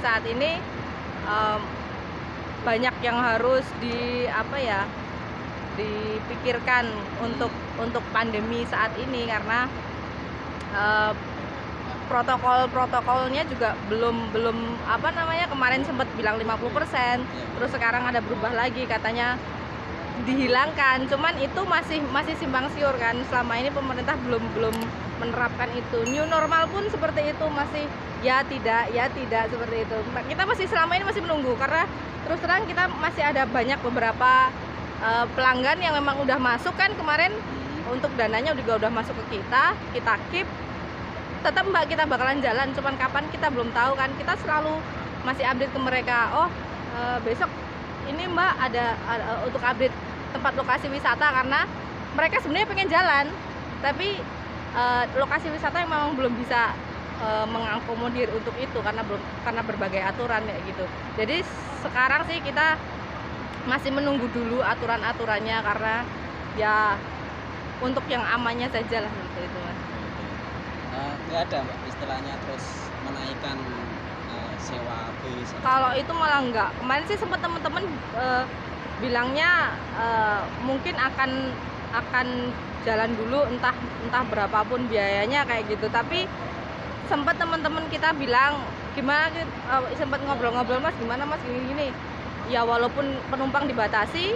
saat ini banyak yang harus dipikirkan untuk pandemi saat ini, karena protokol-protokolnya juga belum kemarin sempat bilang 50%, terus sekarang ada berubah lagi katanya dihilangkan, cuman itu masih simpang siur kan. Selama ini pemerintah belum menerapkan itu. New normal pun seperti itu, masih ya tidak seperti itu. Kita selama ini masih menunggu, karena terus terang kita masih ada banyak beberapa pelanggan yang memang udah masuk kan kemarin, untuk dananya juga udah masuk ke kita keep. Tetap Mbak, kita bakalan jalan, cuman kapan kita belum tahu kan. Kita selalu masih update ke mereka, besok ini Mbak ada untuk update tempat lokasi wisata, karena mereka sebenarnya pengen jalan, tapi lokasi wisata yang memang belum bisa mengakomodir untuk itu, karena berbagai aturan kayak gitu. Jadi sekarang sih kita masih menunggu dulu aturan-aturannya, karena ya untuk yang amannya saja lah gitu itu Mas. Nggak ada Mbak istilahnya terus menaikkan sewa bis? Kalau itu malah enggak. Kemarin sih sempat teman-teman bilangnya mungkin akan jalan dulu, entah berapapun biayanya kayak gitu. Tapi sempat teman-teman kita bilang, gimana, sempat ngobrol-ngobrol, Mas gimana Mas gini-gini. Ya walaupun penumpang dibatasi,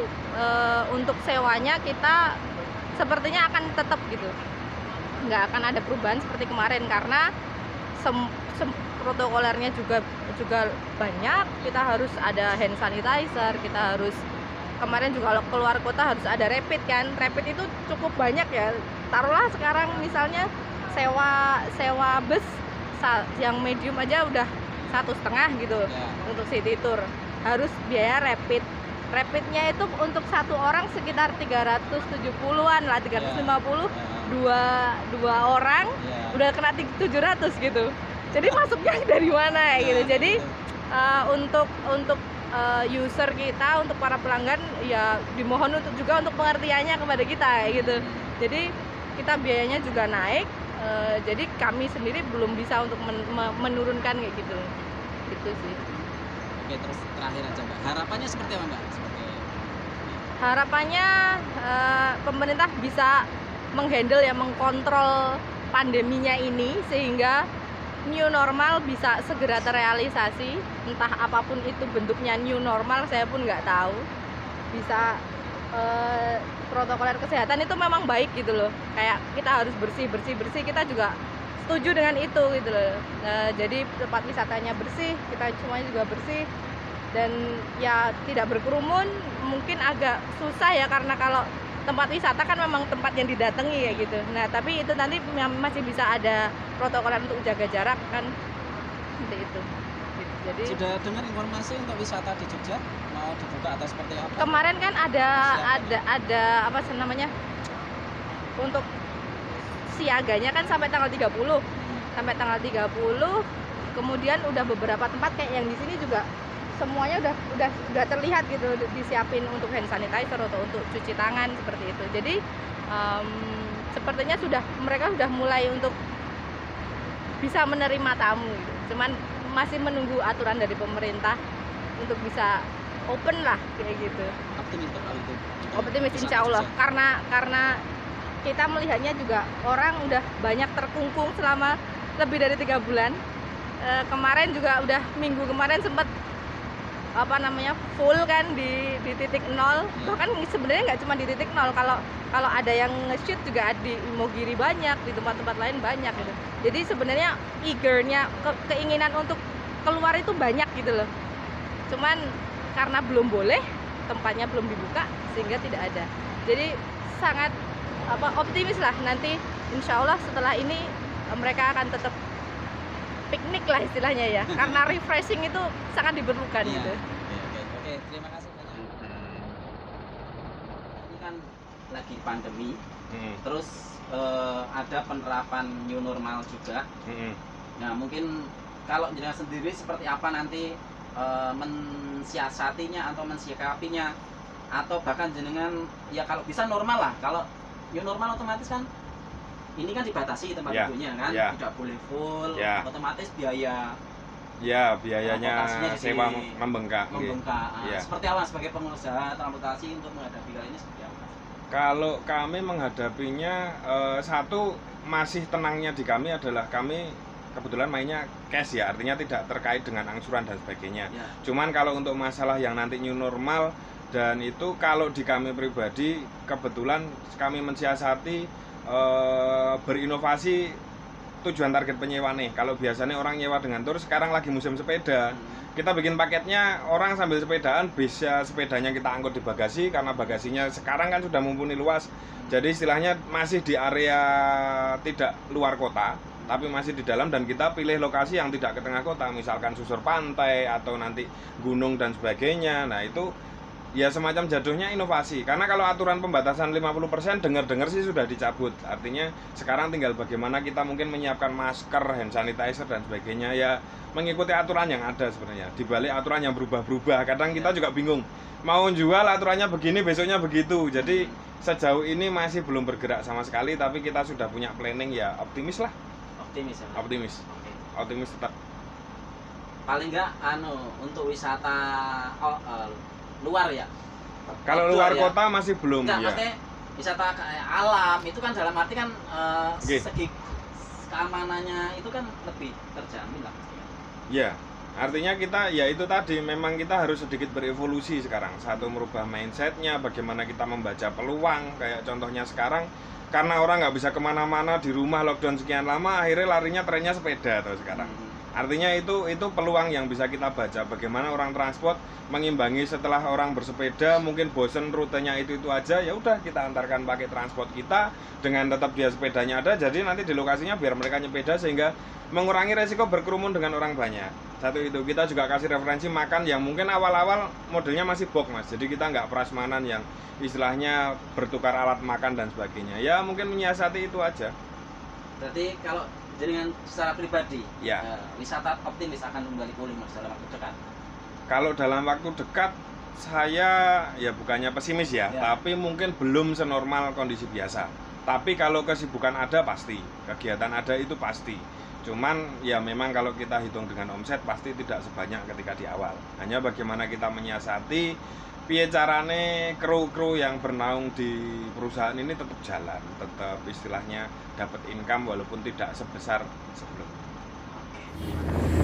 untuk sewanya kita sepertinya akan tetap gitu, nggak akan ada perubahan seperti kemarin, karena protokolernya juga banyak. Kita harus ada hand sanitizer, kita harus kemarin juga kalau keluar kota harus ada rapid kan. Rapid itu cukup banyak ya. Taruhlah sekarang misalnya sewa bus yang medium aja udah 1,5 gitu untuk city tour, harus biaya rapidnya itu untuk satu orang sekitar 370-an lah, 350. Dua orang udah kena 700 gitu. Jadi masuknya dari mana gitu. Jadi untuk user kita, untuk para pelanggan ya dimohon untuk pengertiannya kepada kita gitu. Jadi kita biayanya juga naik, jadi kami sendiri belum bisa untuk menurunkan kayak gitu. Gitu sih. Oke, terus terakhir aja Mbak, harapannya seperti apa Mbak? Harapannya pemerintah bisa mengkontrol pandeminya ini, sehingga new normal bisa segera terrealisasi. Entah apapun itu bentuknya new normal, saya pun nggak tahu. Bisa protokoler kesehatan itu memang baik gitu loh, kayak kita harus bersih, kita juga setuju dengan itu gitu loh. Jadi tempat wisatanya bersih, kita semuanya juga bersih, dan ya tidak berkerumun. Mungkin agak susah ya, karena kalau tempat wisata kan memang tempat yang didatangi ya gitu. Nah tapi itu nanti masih bisa ada protokoler untuk jaga jarak kan, seperti itu gitu. Jadi sudah dengar informasi untuk wisata di Jogja mau dibuka atau seperti apa? Kemarin kan ada apa namanya, untuk siaganya kan sampai tanggal 30. Sampai tanggal 30, kemudian udah beberapa tempat kayak yang di sini juga semuanya udah terlihat gitu, disiapin untuk hand sanitizer atau untuk cuci tangan seperti itu. Jadi sepertinya mereka sudah mulai untuk bisa menerima tamu gitu. Cuman masih menunggu aturan dari pemerintah untuk bisa open lah kayak gitu. Optimis insya Allah, karena kita melihatnya juga orang udah banyak terkungkung selama lebih dari 3 bulan. Kemarin juga udah minggu kemarin sempat full kan di titik 0. Bahkan sebenarnya nggak cuma di titik 0, kalau ada yang nge-shoot juga di Imogiri banyak, di tempat-tempat lain banyak gitu. Jadi sebenarnya eagernya, keinginan untuk keluar itu banyak gitu loh. Cuman karena belum boleh, tempatnya belum dibuka, sehingga tidak ada. Jadi sangat optimis lah, nanti insya Allah setelah ini mereka akan tetap piknik lah istilahnya ya, karena refreshing itu sangat diperlukan gitu. Oke, terima kasih banyak. Ini kan lagi pandemi, terus ada penerapan new normal juga. Nah mungkin kalau jenengan sendiri seperti apa nanti mensiasatinya atau mensikapinya, atau bahkan jenengan ya kalau bisa normal lah. Kalau new normal otomatis kan ini kan dibatasi tempat duduknya kan, tidak boleh full, otomatis biaya Ya, biayanya Transportasinya jadi sewa membengkak. membengkak. Iya. Seperti apa sebagai pengusaha transportasi untuk menghadapi hal ini seperti apa? Kalau kami menghadapinya, satu masih tenangnya di kami adalah kami kebetulan mainnya cash ya, artinya tidak terkait dengan angsuran dan sebagainya. Ya. Cuman kalau untuk masalah yang nanti new normal dan itu kalau di kami pribadi kebetulan kami mensiasati berinovasi tujuan target penyewa nih. Kalau biasanya orang nyewa dengan tur, sekarang lagi musim sepeda. Kita bikin paketnya orang sambil sepedaan, bisa sepedanya kita angkut di bagasi karena bagasinya sekarang kan sudah mumpuni luas. Jadi istilahnya masih di area tidak luar kota, tapi masih di dalam dan kita pilih lokasi yang tidak ke tengah kota, misalkan susur pantai atau nanti gunung dan sebagainya. Nah, itu ya semacam jatuhnya inovasi. Karena kalau aturan pembatasan 50% dengar-dengar sih sudah dicabut. Artinya sekarang tinggal bagaimana kita mungkin menyiapkan masker, hand sanitizer dan sebagainya, ya mengikuti aturan yang ada sebenarnya. Di balik aturan yang berubah-berubah, kadang kita juga bingung. Mau jual aturannya begini, besoknya begitu. Jadi sejauh ini masih belum bergerak sama sekali, tapi kita sudah punya planning, ya optimis lah. Optimis ya. Optimis. Oke. Optimis tetap. Paling enggak untuk wisata luar ya. Kalau Outdoor luar ya. kota masih belum Enggak, ya. maksudnya wisata alam itu kan dalam arti kan Oke. segi keamanannya itu kan lebih terjamin lah. Ya, artinya kita ya itu tadi memang kita harus sedikit berevolusi sekarang. Satu merubah mindsetnya, bagaimana kita membaca peluang. Kayak contohnya sekarang karena orang nggak bisa kemana-mana di rumah lockdown sekian lama, akhirnya larinya trennya sepeda tuh sekarang. Artinya itu peluang yang bisa kita baca. Bagaimana orang transport mengimbangi setelah orang bersepeda mungkin bosen rutenya itu aja, ya udah kita antarkan pakai transport kita dengan tetap dia sepedanya ada. Jadi nanti di lokasinya biar mereka nyepeda sehingga mengurangi resiko berkerumun dengan orang banyak. Satu itu, kita juga kasih referensi makan yang mungkin awal-awal modelnya masih box mas. Jadi kita nggak prasmanan yang istilahnya bertukar alat makan dan sebagainya. Ya mungkin menyiasati itu aja. Berarti kalau dengan secara pribadi, Ya. Wisata optimis akan kembali pulih mas dalam waktu dekat. Kalau dalam waktu dekat saya ya bukannya pesimis ya, Ya. tapi mungkin belum senormal kondisi biasa. Tapi kalau kesibukan ada pasti, kegiatan ada itu pasti. Cuman ya memang kalau kita hitung dengan omset pasti tidak sebanyak ketika di awal. Hanya bagaimana kita menyiasati piye carane kru-kru yang bernaung di perusahaan ini tetap jalan, tetap istilahnya dapat income walaupun tidak sebesar sebelumnya. Oke.